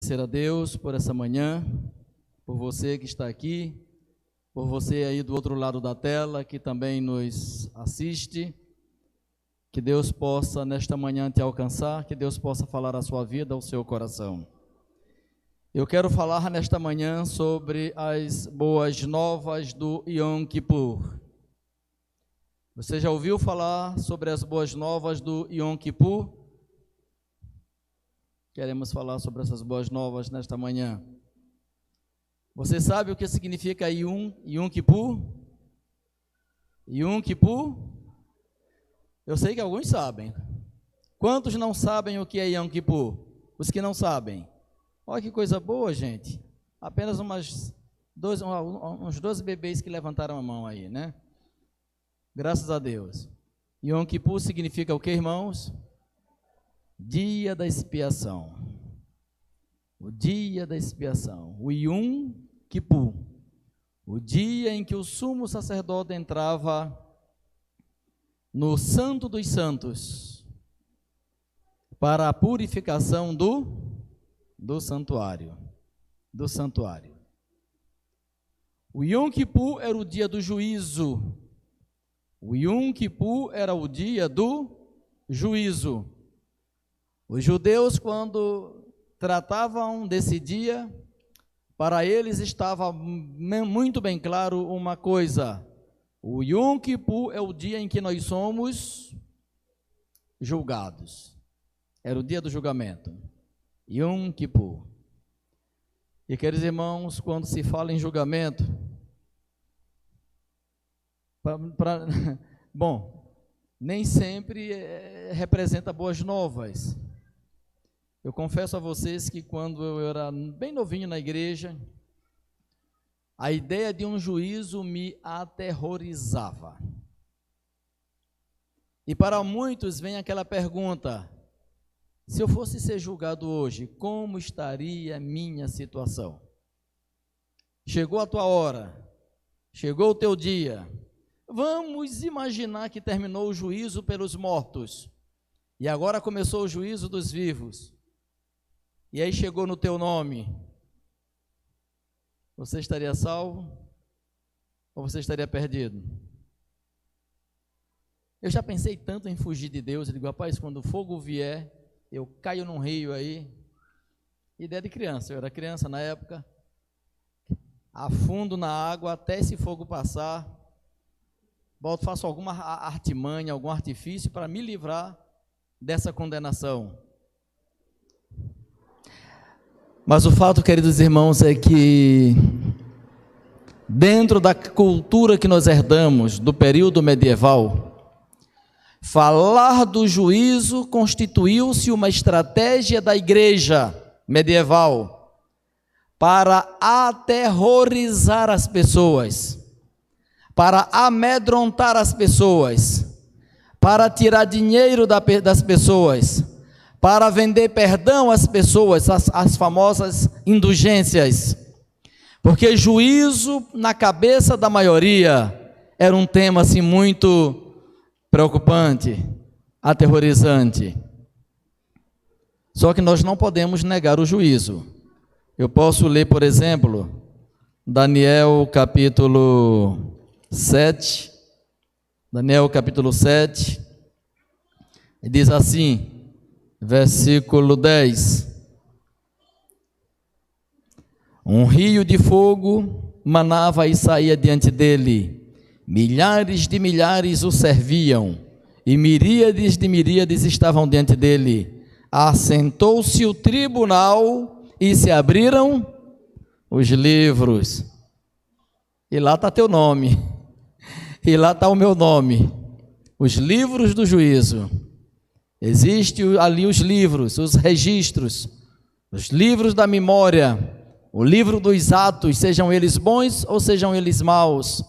agradecer a Deus por essa manhã, por você que está aqui, por você aí do outro lado da tela que também nos assiste. Que Deus possa nesta manhã te alcançar, que Deus possa falar a sua vida, ao seu coração. Eu quero falar nesta manhã sobre as boas novas do Yom Kippur. Você já ouviu falar sobre as boas novas do Yom Kippur? Queremos falar sobre essas boas novas nesta manhã. Você sabe o que significa Yom Kippur? Yom Kippur? Eu sei que alguns sabem. Quantos não sabem o que é Yom Kippur? Os que não sabem. Olha que coisa boa, gente. Apenas uns 12 bebês que levantaram a mão aí, né? Graças a Deus. Yom Kippur significa o que, irmãos? Dia da expiação. O dia da expiação. O Yom Kippur. O dia em que o sumo sacerdote entrava no Santo dos Santos para a purificação do santuário. O Yom Kippur era o dia do juízo. O Yom Kippur era o dia do juízo. Os judeus, quando tratavam desse dia, para eles estava muito bem claro uma coisa: o Yom Kippur é o dia em que nós somos julgados. Era o dia do julgamento. Yom Kippur. E, queridos irmãos, quando se fala em julgamento, bom, nem sempre representa boas novas. Eu confesso a vocês que quando eu era bem novinho na igreja, a ideia de um juízo me aterrorizava. E para muitos vem aquela pergunta: se eu fosse ser julgado hoje, como estaria a minha situação? Chegou a tua hora, chegou o teu dia. Vamos imaginar que terminou o juízo pelos mortos e agora começou o juízo dos vivos. E aí chegou no teu nome. Você estaria salvo ou você estaria perdido? Eu já pensei tanto em fugir de Deus. Eu digo, rapaz, quando o fogo vier, eu caio num rio aí. Ideia de criança, eu era criança na época. Afundo na água até esse fogo passar. Faço alguma artimanha, algum artifício para me livrar dessa condenação. Mas o fato, queridos irmãos, é que dentro da cultura que nós herdamos do período medieval, falar do juízo constituiu-se uma estratégia da igreja medieval para aterrorizar as pessoas, para amedrontar as pessoas, para tirar dinheiro das pessoas, para vender perdão às pessoas, as famosas indulgências. Porque juízo na cabeça da maioria era um tema assim muito preocupante, aterrorizante. Só que nós não podemos negar o juízo. Eu posso ler, por exemplo, Daniel capítulo 7. Daniel capítulo 7. Diz assim, versículo 10. Um rio de fogo manava e saía diante dele. Milhares de milhares o serviam, e miríades de miríades estavam diante dele. Assentou-se o tribunal e se abriram os livros. E lá está teu nome. E lá está o meu nome. Os livros do juízo. Existem ali os livros, os registros, os livros da memória, o livro dos atos, sejam eles bons ou sejam eles maus.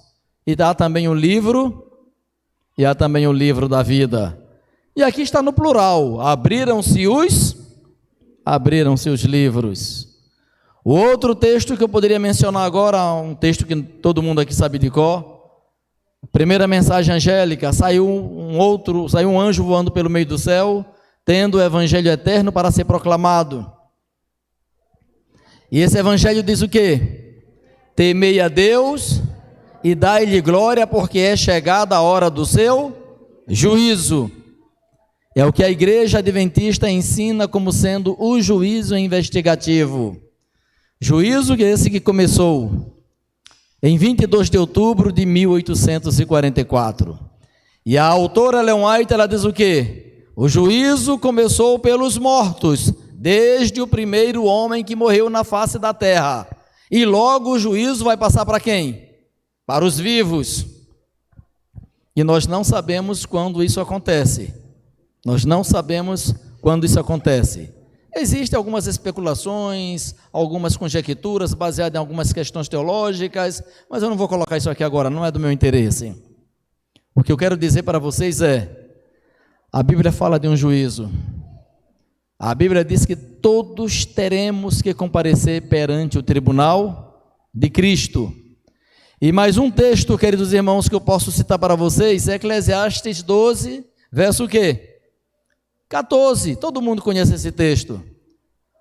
E há também o livro, e há também o livro da vida. E aqui está no plural, abriram-se os livros. O outro texto que eu poderia mencionar agora, um texto que todo mundo aqui sabe de cor, primeira mensagem angélica, saiu um anjo voando pelo meio do céu, tendo o evangelho eterno para ser proclamado. E esse evangelho diz o quê? Temei a Deus e dai-lhe glória, porque é chegada a hora do seu juízo. É o que a igreja adventista ensina como sendo o juízo investigativo. Juízo esse que começou em 22 de outubro de 1844. E a autora Ellen White, ela diz o quê? O juízo começou pelos mortos, desde o primeiro homem que morreu na face da terra. E logo o juízo vai passar para quem? Para os vivos. E nós não sabemos quando isso acontece. Nós não sabemos quando isso acontece. Existem algumas especulações, algumas conjecturas baseadas em algumas questões teológicas, mas eu não vou colocar isso aqui agora, não é do meu interesse. O que eu quero dizer para vocês é, a Bíblia fala de um juízo. A Bíblia diz que todos teremos que comparecer perante o tribunal de Cristo. E mais um texto, queridos irmãos, que eu posso citar para vocês, é Eclesiastes 12, verso o quê? 14, todo mundo conhece esse texto.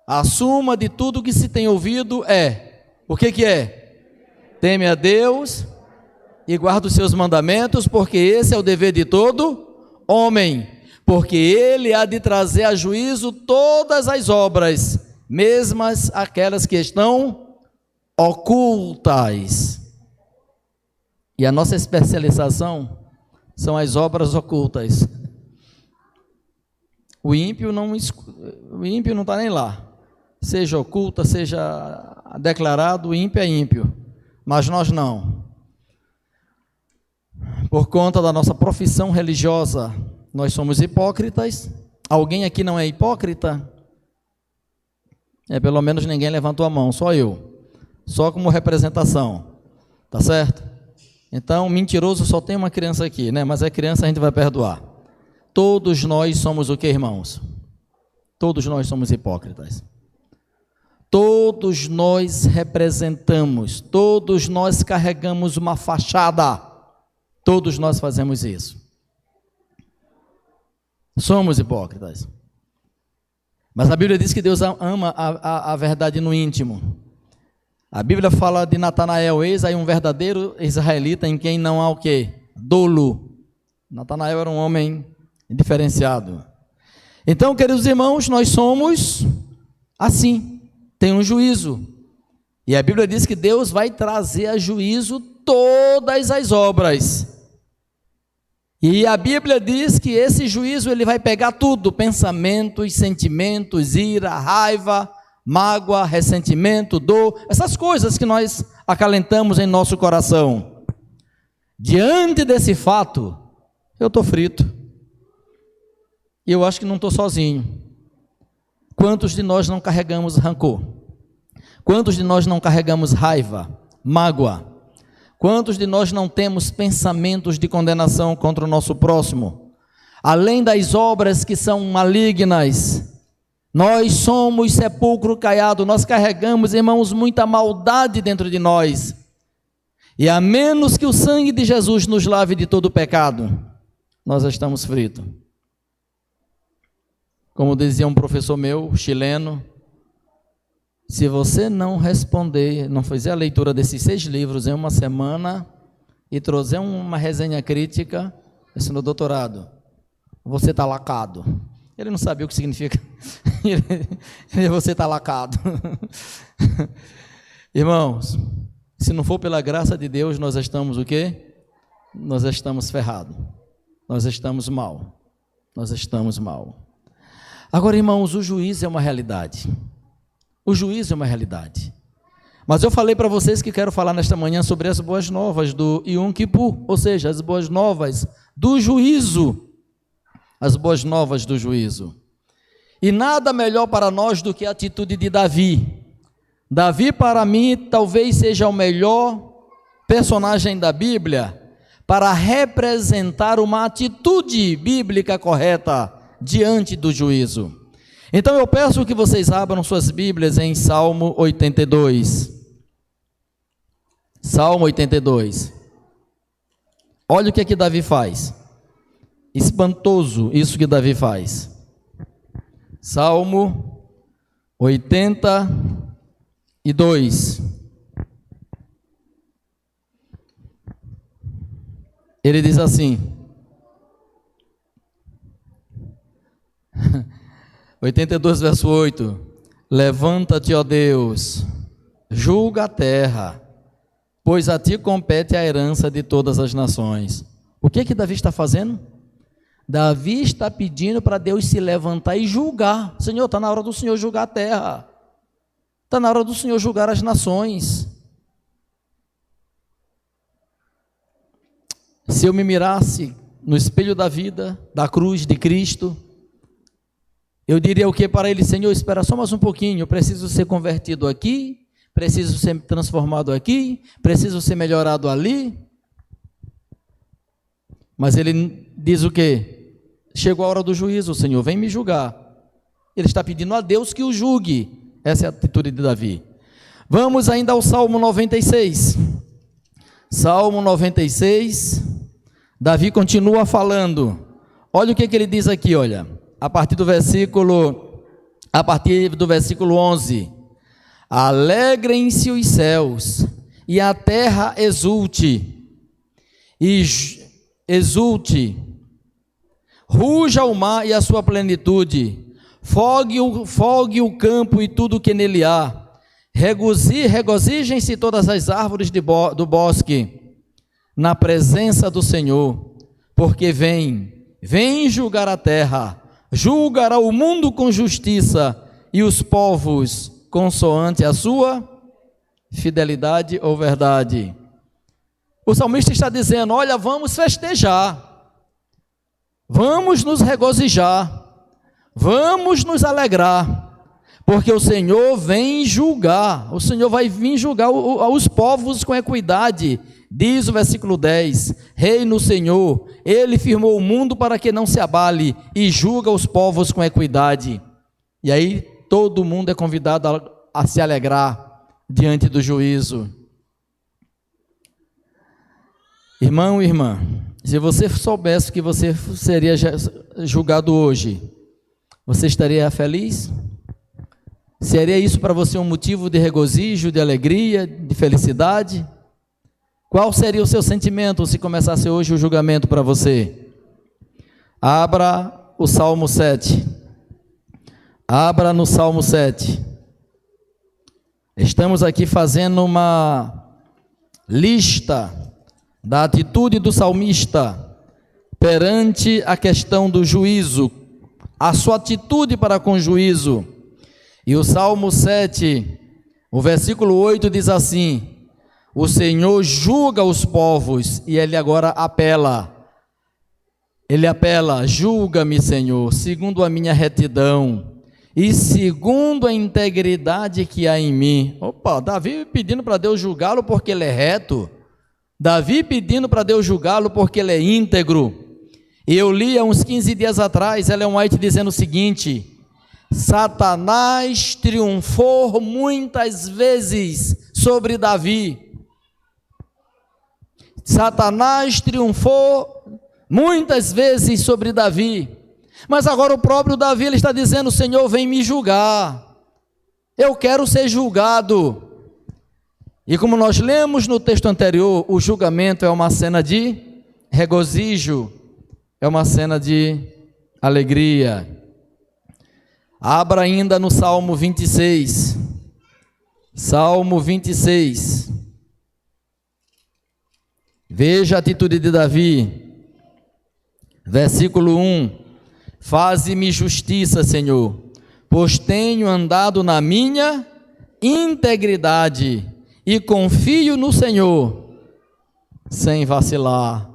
A suma de tudo que se tem ouvido é, o que é? Teme a Deus e guarda os seus mandamentos, porque esse é o dever de todo homem, porque ele há de trazer a juízo todas as obras, mesmas aquelas que estão ocultas. E a nossa especialização são as obras ocultas. O ímpio não está nem lá. Seja oculta, seja declarado, o ímpio é ímpio. Mas nós não. Por conta da nossa profissão religiosa, nós somos hipócritas. Alguém aqui não é hipócrita? Pelo menos ninguém levantou a mão, só eu. Só como representação. Tá certo? Então, mentiroso só tem uma criança aqui, né? Mas é criança, a gente vai perdoar. Todos nós somos o que, irmãos? Todos nós somos hipócritas. Todos nós representamos, todos nós carregamos uma fachada. Todos nós fazemos isso. Somos hipócritas. Mas a Bíblia diz que Deus ama a verdade no íntimo. A Bíblia fala de Natanael, eis aí um verdadeiro israelita em quem não há o quê? Dolo. Natanael era um homem diferenciado. Então, queridos irmãos, nós somos assim, tem um juízo. E a Bíblia diz que Deus vai trazer a juízo todas as obras. E a Bíblia diz que esse juízo ele vai pegar tudo, pensamentos, sentimentos, ira, raiva, mágoa, ressentimento, dor, essas coisas que nós acalentamos em nosso coração. Diante desse fato, eu estou frito. E eu acho que não estou sozinho. Quantos de nós não carregamos rancor? Quantos de nós não carregamos raiva, mágoa? Quantos de nós não temos pensamentos de condenação contra o nosso próximo? Além das obras que são malignas, nós somos sepulcro caiado, nós carregamos, irmãos, muita maldade dentro de nós. E a menos que o sangue de Jesus nos lave de todo o pecado, nós estamos fritos. Como dizia um professor meu, chileno, se você não responder, não fizer a leitura desses 6 livros em uma semana e trouxer uma resenha crítica, esse no doutorado, você está lacado. Ele não sabia o que significa. Você está lacado. Irmãos, se não for pela graça de Deus, nós estamos o quê? Nós estamos ferrados. Nós estamos mal. Nós estamos mal. Agora, irmãos, o juízo é uma realidade. O juízo é uma realidade. Mas eu falei para vocês que quero falar nesta manhã sobre as boas novas do Yom Kippur, ou seja, as boas novas do juízo. As boas novas do juízo. E nada melhor para nós do que a atitude de Davi. Davi, para mim, talvez seja o melhor personagem da Bíblia para representar uma atitude bíblica correta diante do juízo. Então eu peço que vocês abram suas Bíblias em Salmo 82. Salmo 82. Olha o que Davi faz. Espantoso isso que Davi faz. Salmo 82. e 2. Ele diz assim, 82, verso 8: levanta-te, ó Deus, julga a terra, pois a ti compete a herança de todas as nações. O que Davi está fazendo? Davi está pedindo para Deus se levantar e julgar. Senhor, está na hora do Senhor julgar a terra, está na hora do Senhor julgar as nações. Se eu me mirasse no espelho da vida, da cruz de Cristo, eu diria o que para ele? Senhor, espera só mais um pouquinho, eu preciso ser convertido aqui, preciso ser transformado aqui, preciso ser melhorado ali. Mas ele diz o quê? Chegou a hora do juízo, Senhor, vem me julgar. Ele está pedindo a Deus que o julgue. Essa é a atitude de Davi. Vamos ainda ao Salmo 96. Salmo 96, Davi continua falando. Olha o que ele diz aqui, olha, a partir do versículo 11. Alegrem-se os céus, e a terra exulte, ruja o mar e a sua plenitude, fogue o campo e tudo que nele há, regozijem-se todas as árvores do bosque, na presença do Senhor, porque vem julgar a terra, julgará o mundo com justiça e os povos consoante a sua fidelidade ou verdade. O salmista está dizendo, olha, vamos festejar, vamos nos regozijar, vamos nos alegrar, porque o Senhor vem julgar, o Senhor vai vir julgar os povos com equidade. Diz o versículo 10, Reina o Senhor, Ele firmou o mundo para que não se abale, e julga os povos com equidade. E aí todo mundo é convidado a se alegrar diante do juízo. Irmão e irmã, se você soubesse que você seria julgado hoje, você estaria feliz? Seria isso para você um motivo de regozijo, de alegria, de felicidade? Qual seria o seu sentimento se começasse hoje o julgamento para você? Abra o Salmo 7. Abra no Salmo 7. Estamos aqui fazendo uma lista da atitude do salmista perante a questão do juízo, a sua atitude para com o juízo. E o Salmo 7, o versículo 8 diz assim: o Senhor julga os povos, e ele agora apela. Ele apela, julga-me, Senhor, segundo a minha retidão e segundo a integridade que há em mim. Opa, Davi pedindo para Deus julgá-lo porque ele é reto. Davi pedindo para Deus julgá-lo porque ele é íntegro. E eu li há uns 15 dias atrás, Ellen White dizendo o seguinte: Satanás triunfou muitas vezes sobre Davi. Satanás triunfou muitas vezes sobre Davi, mas agora o próprio Davi ele está dizendo: Senhor, vem me julgar, eu quero ser julgado. E como nós lemos no texto anterior, o julgamento é uma cena de regozijo, é uma cena de alegria. Abra ainda no Salmo 26, Salmo 26, veja a atitude de Davi, versículo 1, faze-me justiça, Senhor, pois tenho andado na minha integridade e confio no Senhor, sem vacilar.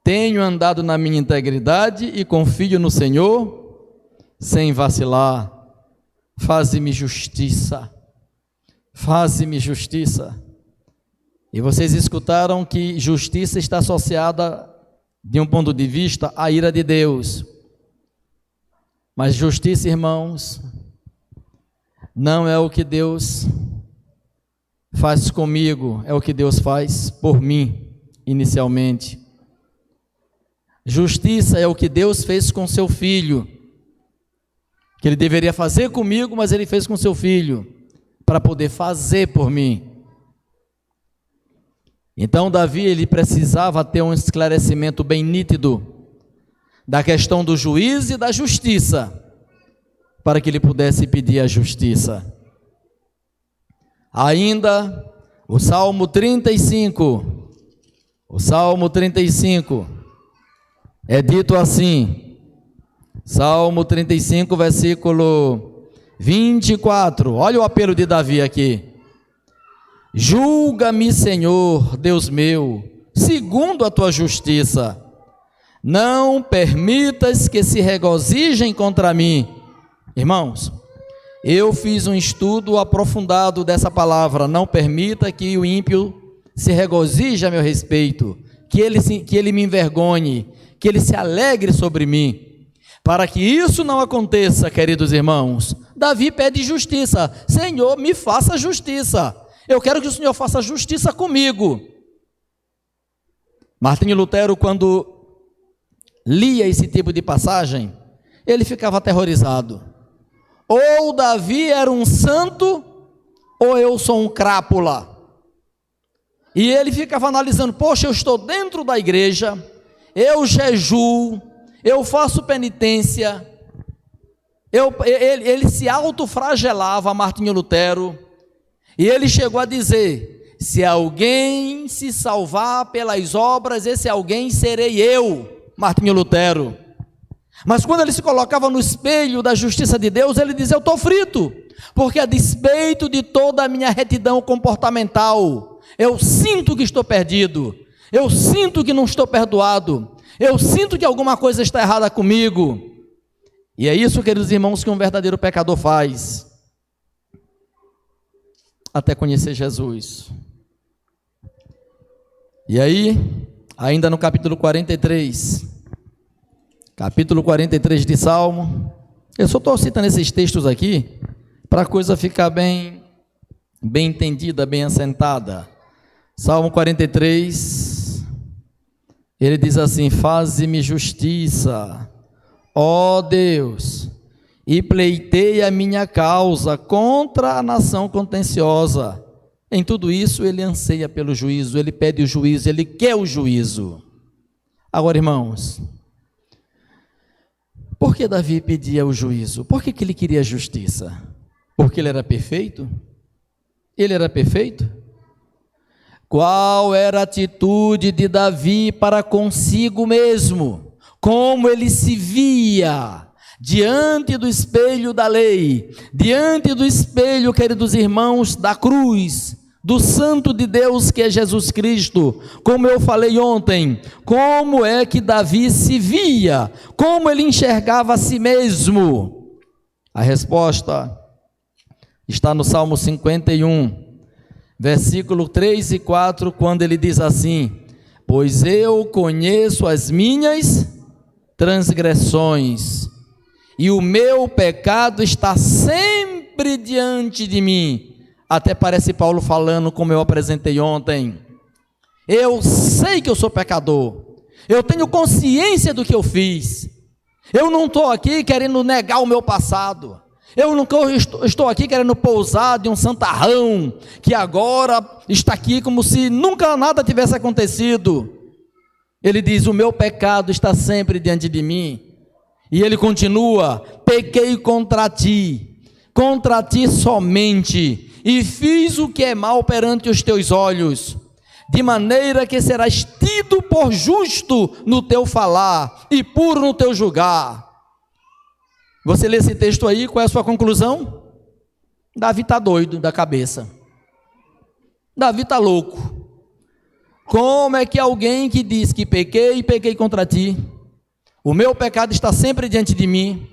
Tenho andado na minha integridade e confio no Senhor, sem vacilar. Faze-me justiça, faze-me justiça. E vocês escutaram que justiça está associada, de um ponto de vista, à ira de Deus. Mas justiça, irmãos, não é o que Deus faz comigo, é o que Deus faz por mim, inicialmente. Justiça é o que Deus fez com seu filho, que ele deveria fazer comigo, mas ele fez com seu filho, para poder fazer por mim. Então Davi, ele precisava ter um esclarecimento bem nítido da questão do juízo e da justiça, para que ele pudesse pedir a justiça. Ainda o Salmo 35, é dito assim, Salmo 35, versículo 24, olha o apelo de Davi aqui: julga-me, Senhor, Deus meu, segundo a tua justiça, não permitas que se regozijem contra mim. Irmãos, eu fiz um estudo aprofundado dessa palavra, não permita que o ímpio se regozije a meu respeito, que ele me envergonhe, que ele se alegre sobre mim. Para que isso não aconteça, queridos irmãos, Davi pede justiça. Senhor, me faça justiça. Eu quero que o Senhor faça justiça comigo. Martinho Lutero, quando lia esse tipo de passagem, ele ficava aterrorizado. Ou Davi era um santo, ou eu sou um crápula. E ele ficava analisando, poxa, eu estou dentro da igreja, eu jejuo, eu faço penitência. Ele se autoflagelava, Martinho Lutero, e ele chegou a dizer: se alguém se salvar pelas obras, esse alguém serei eu, Martinho Lutero. Mas quando ele se colocava no espelho da justiça de Deus, ele dizia: eu estou frito, porque a despeito de toda a minha retidão comportamental, eu sinto que estou perdido, eu sinto que não estou perdoado, eu sinto que alguma coisa está errada comigo. E é isso, queridos irmãos, que um verdadeiro pecador faz, até conhecer Jesus. E aí, ainda no capítulo 43 de Salmo, eu só estou citando esses textos aqui, para a coisa ficar bem entendida, bem assentada. Salmo 43, ele diz assim: faze-me justiça, ó Deus, e pleiteia a minha causa contra a nação contenciosa. Em tudo isso ele anseia pelo juízo, ele pede o juízo, ele quer o juízo. Agora, irmãos, por que Davi pedia o juízo? Por que ele queria a justiça? Porque ele era perfeito? Ele era perfeito? Qual era a atitude de Davi para consigo mesmo? Como ele se via diante do espelho da lei, diante do espelho, queridos irmãos, da cruz, do Santo de Deus que é Jesus Cristo? Como eu falei ontem, como é que Davi se via? Como ele enxergava a si mesmo? A resposta está no Salmo 51, versículo 3 e 4, quando ele diz assim: pois eu conheço as minhas transgressões, e o meu pecado está sempre diante de mim. Até parece Paulo falando, como eu apresentei ontem. Eu sei que eu sou pecador, eu tenho consciência do que eu fiz, eu não estou aqui querendo negar o meu passado, eu não estou aqui querendo pousar de um santarrão, que agora está aqui como se nunca nada tivesse acontecido. Ele diz: o meu pecado está sempre diante de mim. E ele continua: pequei contra ti somente, e fiz o que é mal perante os teus olhos, de maneira que serás tido por justo no teu falar, e puro no teu julgar. Você lê esse texto aí, qual é a sua conclusão? Davi está doido da cabeça, Davi está louco. Como é que alguém que diz que pequei contra ti, o meu pecado está sempre diante de mim,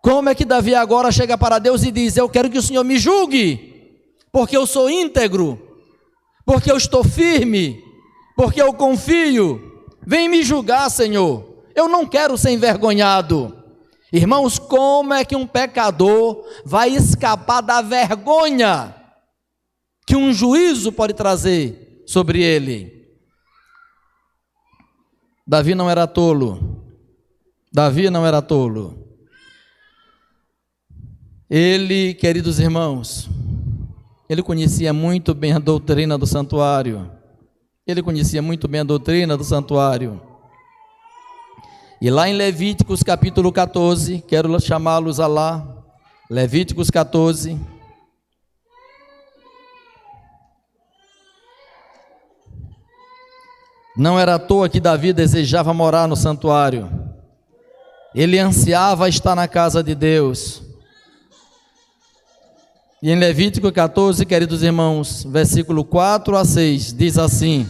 como é que Davi agora chega para Deus e diz: eu quero que o Senhor me julgue, porque eu sou íntegro, porque eu estou firme, porque eu confio, vem me julgar, Senhor, eu não quero ser envergonhado. Irmãos, como é que um pecador vai escapar da vergonha que um juízo pode trazer sobre ele? Davi não era tolo. Davi não era tolo. Ele, queridos irmãos, ele conhecia muito bem a doutrina do santuário. Ele conhecia muito bem a doutrina do santuário. E lá em Levíticos capítulo 14, quero chamá-los a lá, Levíticos 14. Não era à toa que Davi desejava morar no santuário. Ele ansiava estar na casa de Deus. E em Levítico 14, queridos irmãos, versículo 4 a 6, diz assim: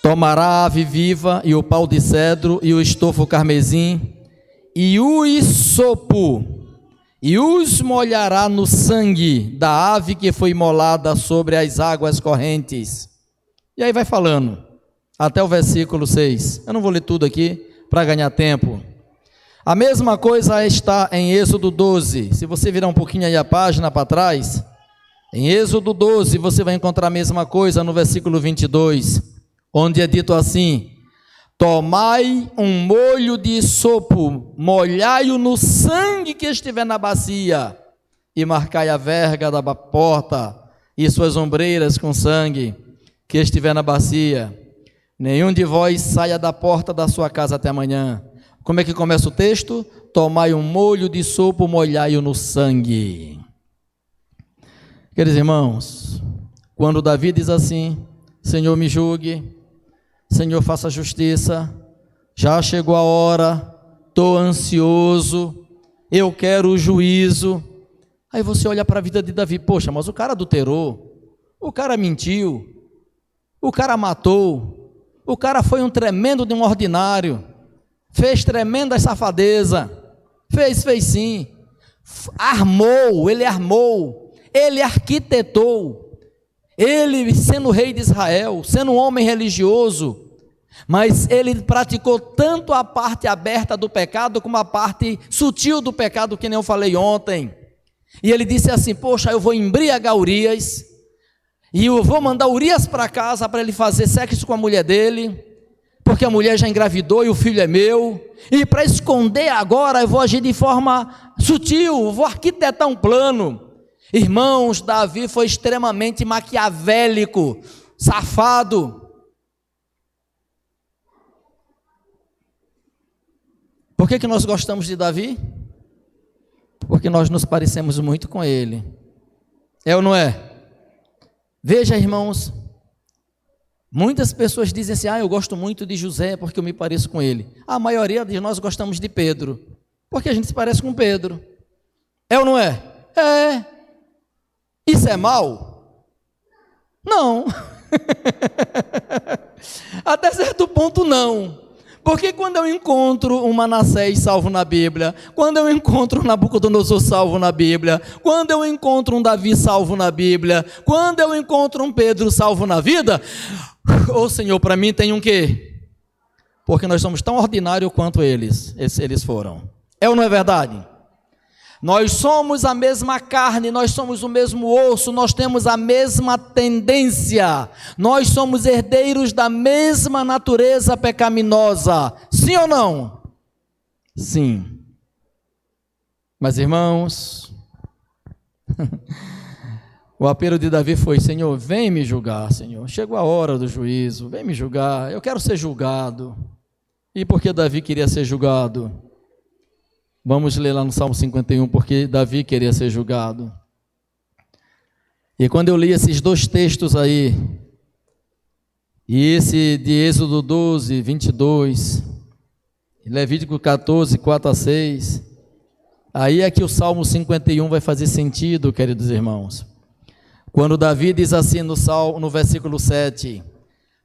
tomará a ave viva e o pau de cedro e o estofo carmesim e o hisopo e os molhará no sangue da ave que foi imolada sobre as águas correntes. E aí vai falando, até o versículo 6. Eu não vou ler tudo aqui para ganhar tempo. A mesma coisa está em Êxodo 12. Se você virar um pouquinho aí a página para trás, em Êxodo 12 você vai encontrar a mesma coisa no versículo 22, onde é dito assim: tomai um molho de hisopo, molhai-o no sangue que estiver na bacia, e marcai a verga da porta e suas ombreiras com sangue que estiver na bacia. Nenhum de vós saia da porta da sua casa até amanhã. Como é que começa o texto? Tomai um molho de hisopo, molhai-o no sangue. Queridos irmãos, quando Davi diz assim: Senhor, me julgue, Senhor, faça justiça, já chegou a hora, estou ansioso, eu quero o juízo. Aí você olha para a vida de Davi: poxa, mas o cara adulterou, o cara mentiu, o cara matou, o cara foi um tremendo de um ordinário, fez tremenda safadeza, fez sim, ele armou, ele arquitetou, ele sendo rei de Israel, sendo um homem religioso, mas ele praticou tanto a parte aberta do pecado como a parte sutil do pecado, que nem eu falei ontem. E ele disse assim: poxa, eu vou embriagar Urias, e eu vou mandar Urias para casa para ele fazer sexo com a mulher dele, porque a mulher já engravidou e o filho é meu, e para esconder agora eu vou agir de forma sutil, vou arquitetar um plano. Irmãos, Davi foi extremamente maquiavélico, safado. Por que nós gostamos de Davi? Porque nós nos parecemos muito com ele. É ou não é? Veja, irmãos, muitas pessoas dizem assim: eu gosto muito de José porque eu me pareço com ele. A maioria de nós gostamos de Pedro, porque a gente se parece com Pedro. É ou não é? É. Isso é mal? Não. Até certo ponto não. Porque quando eu encontro um Manassés salvo na Bíblia, quando eu encontro um Nabucodonosor salvo na Bíblia, quando eu encontro um Davi salvo na Bíblia, quando eu encontro um Pedro salvo na vida, ô Senhor, para mim tem um quê? Porque nós somos tão ordinários quanto eles foram. É ou não é verdade? Nós somos a mesma carne, nós somos o mesmo osso, nós temos a mesma tendência, nós somos herdeiros da mesma natureza pecaminosa, sim ou não? Sim. Mas irmãos, o apelo de Davi foi: Senhor, vem me julgar, Senhor, chegou a hora do juízo, vem me julgar, eu quero ser julgado. E por que Davi queria ser julgado? Vamos ler lá no Salmo 51, porque Davi queria ser julgado. E quando eu li esses dois textos aí, e esse de Êxodo 12, 22, Levítico 14, 4 a 6, aí é que o Salmo 51 vai fazer sentido, queridos irmãos. Quando Davi diz assim no versículo 7,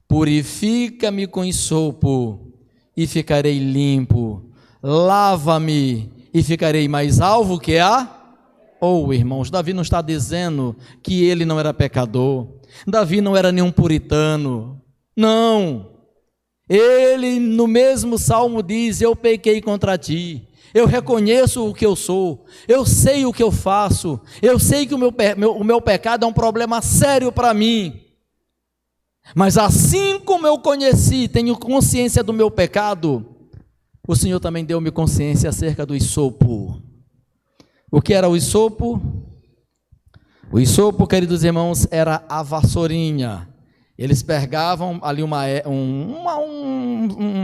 purifica-me com hisopo e ficarei limpo, lava-me e ficarei mais alvo que a... irmãos, Davi não está dizendo que ele não era pecador, Davi não era nenhum puritano, não. Ele no mesmo salmo diz: eu pequei contra ti, eu reconheço o que eu sou, eu sei o que eu faço, eu sei que o meu pecado é um problema sério para mim. Mas assim como eu conheci, tenho consciência do meu pecado, o Senhor também deu-me consciência acerca do hisopo. O que era o hisopo? O hisopo, queridos irmãos, era a vassourinha. Eles pegavam ali uma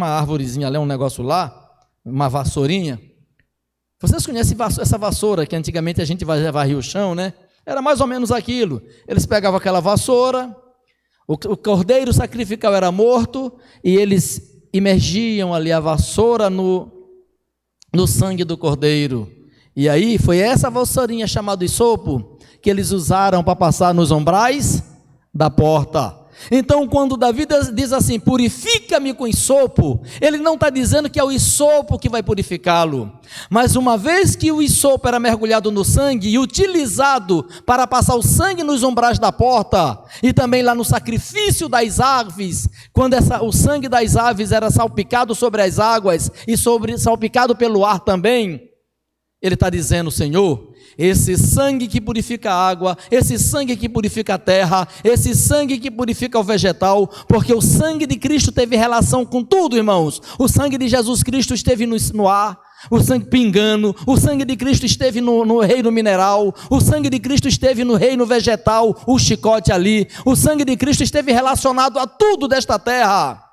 árvorezinha ali, um negócio lá, uma vassourinha. Vocês conhecem essa vassoura que antigamente a gente varria o chão, né? Era mais ou menos aquilo. Eles pegavam aquela vassoura, o cordeiro sacrificial era morto, e eles imergiam ali a vassoura no sangue do cordeiro. E aí foi essa vassourinha chamada hisopo que eles usaram para passar nos umbrais da porta. Então, quando Davi diz assim, purifica-me com hisopo, ele não está dizendo que é o hisopo que vai purificá-lo, mas uma vez que o hisopo era mergulhado no sangue e utilizado para passar o sangue nos umbrais da porta, e também lá no sacrifício das aves, quando o sangue das aves era salpicado sobre as águas e salpicado pelo ar também, ele está dizendo, Senhor, esse sangue que purifica a água, esse sangue que purifica a terra, esse sangue que purifica o vegetal, porque o sangue de Cristo teve relação com tudo, irmãos. O sangue de Jesus Cristo esteve no ar, o sangue pingando, o sangue de Cristo esteve no reino mineral, o sangue de Cristo esteve no reino vegetal, o chicote ali, o sangue de Cristo esteve relacionado a tudo desta terra,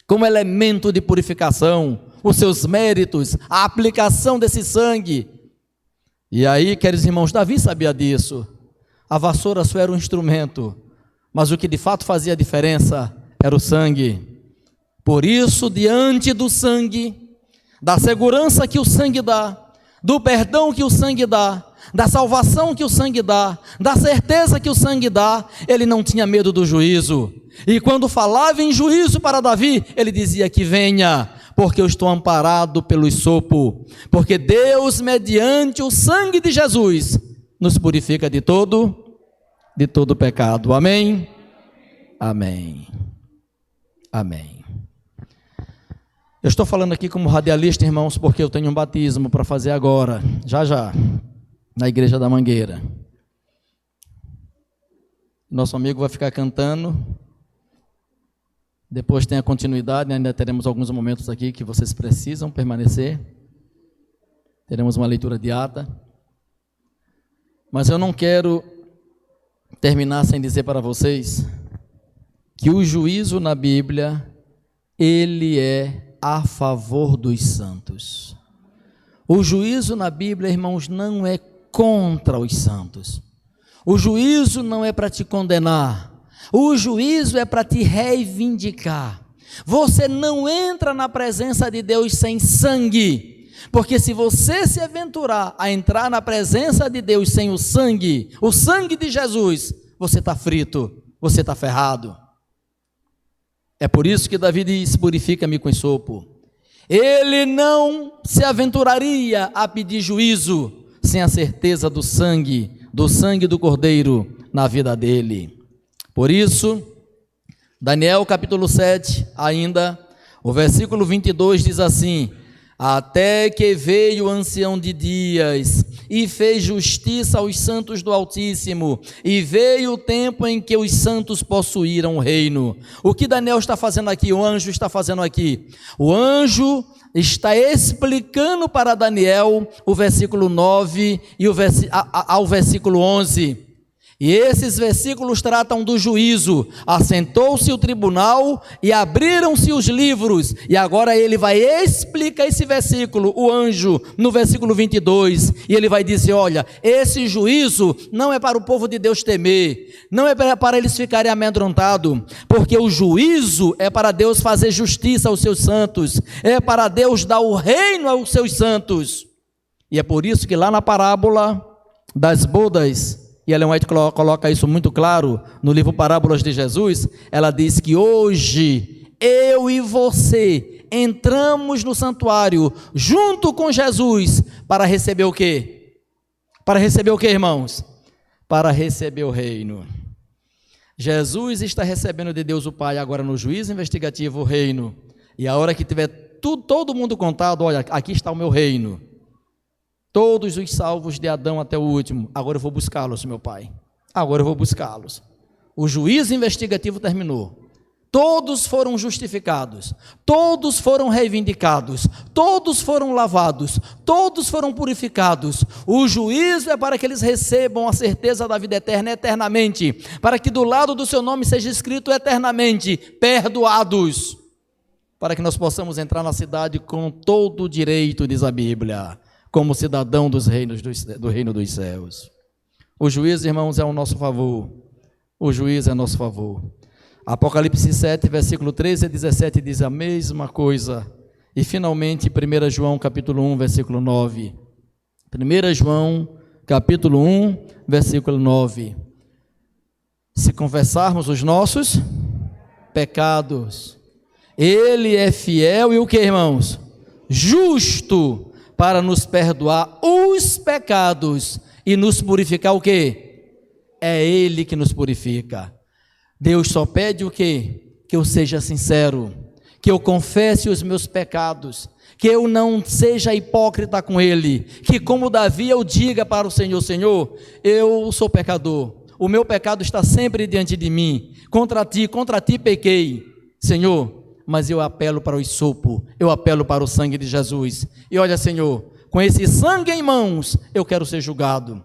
como elemento de purificação, os seus méritos, a aplicação desse sangue. E aí, queridos irmãos, Davi sabia disso. A vassoura só era um instrumento, mas o que de fato fazia a diferença era o sangue. Por isso, diante do sangue, da segurança que o sangue dá, do perdão que o sangue dá, da salvação que o sangue dá, da certeza que o sangue dá, ele não tinha medo do juízo. E quando falava em juízo para Davi, ele dizia que venha, porque eu estou amparado pelo hisopo, porque Deus, mediante o sangue de Jesus, nos purifica de todo pecado. Amém? Amém. Amém. Eu estou falando aqui como radialista, irmãos, porque eu tenho um batismo para fazer agora, já, na igreja da Mangueira. Nosso amigo vai ficar cantando. Depois tem a continuidade, ainda teremos alguns momentos aqui que vocês precisam permanecer. Teremos uma leitura de ata. Mas eu não quero terminar sem dizer para vocês que o juízo na Bíblia, ele é a favor dos santos. O juízo na Bíblia, irmãos, não é contra os santos. O juízo não é para te condenar. O juízo é para te reivindicar. Você não entra na presença de Deus sem sangue, porque se você se aventurar a entrar na presença de Deus sem o sangue de Jesus, você está frito, você está ferrado. É por isso que Davi diz, purifica-me com hisopo. Ele não se aventuraria a pedir juízo sem a certeza do sangue do Cordeiro na vida dele. Por isso, Daniel capítulo 7, ainda, o versículo 22 diz assim, até que veio o ancião de dias e fez justiça aos santos do Altíssimo, e veio o tempo em que os santos possuíram o reino. O que Daniel está fazendo aqui, o anjo está fazendo aqui? O anjo está explicando para Daniel o versículo 9 e ao versículo 11. E esses versículos tratam do juízo. Assentou-se o tribunal e abriram-se os livros. E agora ele vai explicar esse versículo, o anjo, no versículo 22. E ele vai dizer, olha, esse juízo não é para o povo de Deus temer, não é para eles ficarem amedrontados, porque o juízo é para Deus fazer justiça aos seus santos, é para Deus dar o reino aos seus santos. E é por isso que lá na parábola das bodas, e Ellen White coloca isso muito claro no livro Parábolas de Jesus, ela diz que hoje eu e você entramos no santuário junto com Jesus para receber o quê? Para receber o quê, irmãos? Para receber o reino. Jesus está recebendo de Deus o Pai agora no juízo investigativo o reino, e a hora que tiver todo mundo contado, olha, aqui está o meu reino. Todos os salvos de Adão até o último, agora eu vou buscá-los, meu Pai. Agora eu vou buscá-los. O juízo investigativo terminou. Todos foram justificados, todos foram reivindicados, todos foram lavados, todos foram purificados. O juízo é para que eles recebam a certeza da vida eterna eternamente, para que do lado do seu nome seja escrito eternamente, perdoados, para que nós possamos entrar na cidade com todo o direito, diz a Bíblia, como cidadão do reino dos céus. O juízo, irmãos, é ao nosso favor. O juízo é a nosso favor. Apocalipse 7, versículo 13 a 17 diz a mesma coisa. E finalmente 1 João capítulo 1, versículo 9. 1 João capítulo 1, versículo 9. Se confessarmos os nossos pecados, Ele é fiel e o que, irmãos? Justo para nos perdoar os pecados e nos purificar o que? É Ele que nos purifica. Deus só pede o quê? Que eu seja sincero, que eu confesse os meus pecados, que eu não seja hipócrita com Ele, que como Davi eu diga para o Senhor, Senhor, eu sou pecador, o meu pecado está sempre diante de mim, contra ti pequei, Senhor, mas eu apelo para o sopo, eu apelo para o sangue de Jesus, e olha, Senhor, com esse sangue em mãos, eu quero ser julgado,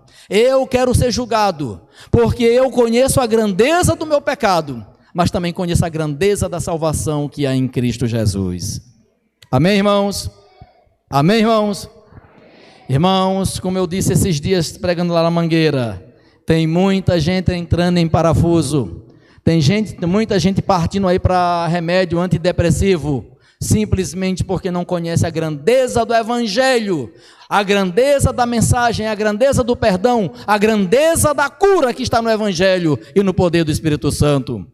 porque eu conheço a grandeza do meu pecado, mas também conheço a grandeza da salvação que há em Cristo Jesus. Amém, irmãos? Amém, irmãos? Irmãos, como eu disse esses dias pregando lá na Mangueira, tem muita gente entrando em parafuso, muita gente partindo aí para remédio antidepressivo, simplesmente porque não conhece a grandeza do Evangelho, a grandeza da mensagem, a grandeza do perdão, a grandeza da cura que está no Evangelho e no poder do Espírito Santo.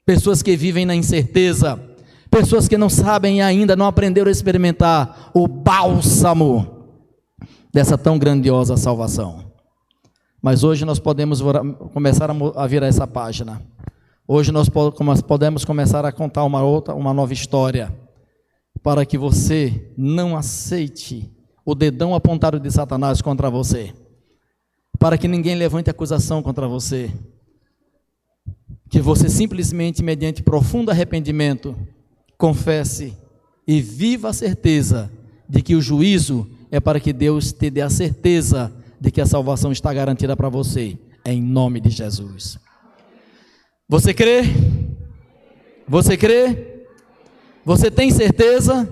Pessoas que vivem na incerteza, pessoas que não sabem ainda, não aprenderam a experimentar o bálsamo dessa tão grandiosa salvação. Mas hoje nós podemos começar a virar essa página. Hoje nós podemos começar a contar uma nova história, para que você não aceite o dedão apontado de Satanás contra você, para que ninguém levante acusação contra você, que você simplesmente, mediante profundo arrependimento, confesse e viva a certeza de que o juízo é para que Deus te dê a certeza de que a salvação está garantida para você, em nome de Jesus. Você crê? Você crê? Você tem certeza?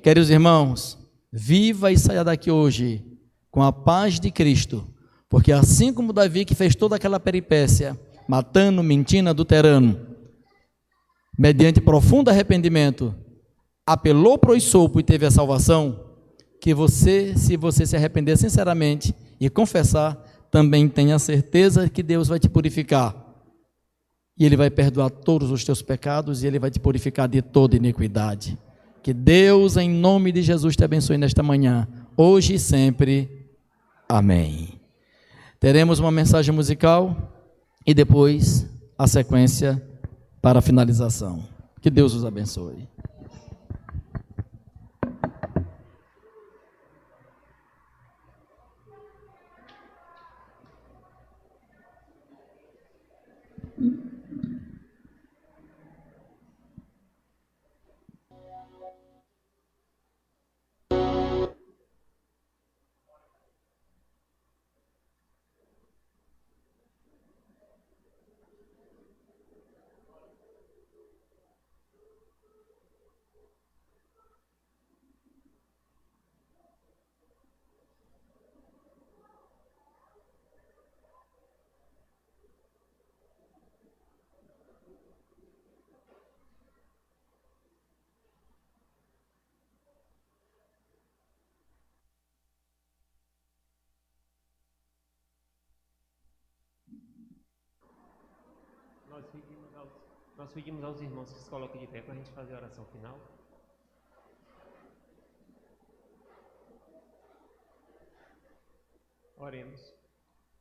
Queridos irmãos, viva e saia daqui hoje com a paz de Cristo, porque assim como Davi, que fez toda aquela peripécia, matando, mentindo, adulterando, mediante profundo arrependimento, apelou para o sopo e teve a salvação, que você, se você se arrepender sinceramente e confessar, também tenha certeza que Deus vai te purificar. E Ele vai perdoar todos os teus pecados e Ele vai te purificar de toda iniquidade. Que Deus, em nome de Jesus, te abençoe nesta manhã, hoje e sempre. Amém. Teremos uma mensagem musical e depois a sequência para a finalização. Que Deus os abençoe. Nós pedimos aos irmãos que se coloquem de pé para a gente fazer a oração final. Oremos.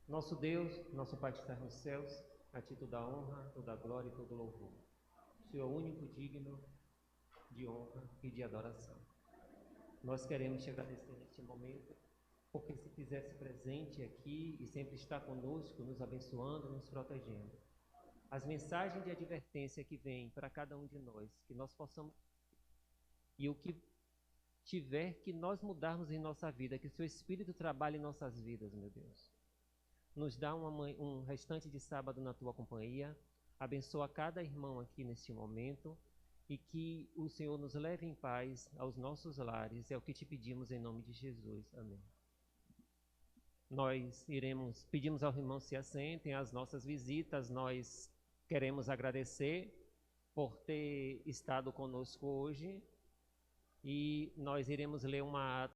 Nosso Deus, nosso Pai que está nos céus, a Ti toda a honra, toda a glória e todo o louvor. O Senhor é o único digno de honra e de adoração. Nós queremos te agradecer neste momento porque se fizesse presente aqui e sempre está conosco, nos abençoando, nos protegendo. As mensagens de advertência que vêm para cada um de nós, que nós possamos, e o que tiver que nós mudarmos em nossa vida, que o seu Espírito trabalhe em nossas vidas, meu Deus. Nos dá um restante de sábado na tua companhia, abençoa cada irmão aqui neste momento, e que o Senhor nos leve em paz aos nossos lares, é o que te pedimos em nome de Jesus. Amém. Nós pedimos aos irmãos se assentem, as nossas visitas, nós queremos agradecer por ter estado conosco hoje, e nós iremos ler uma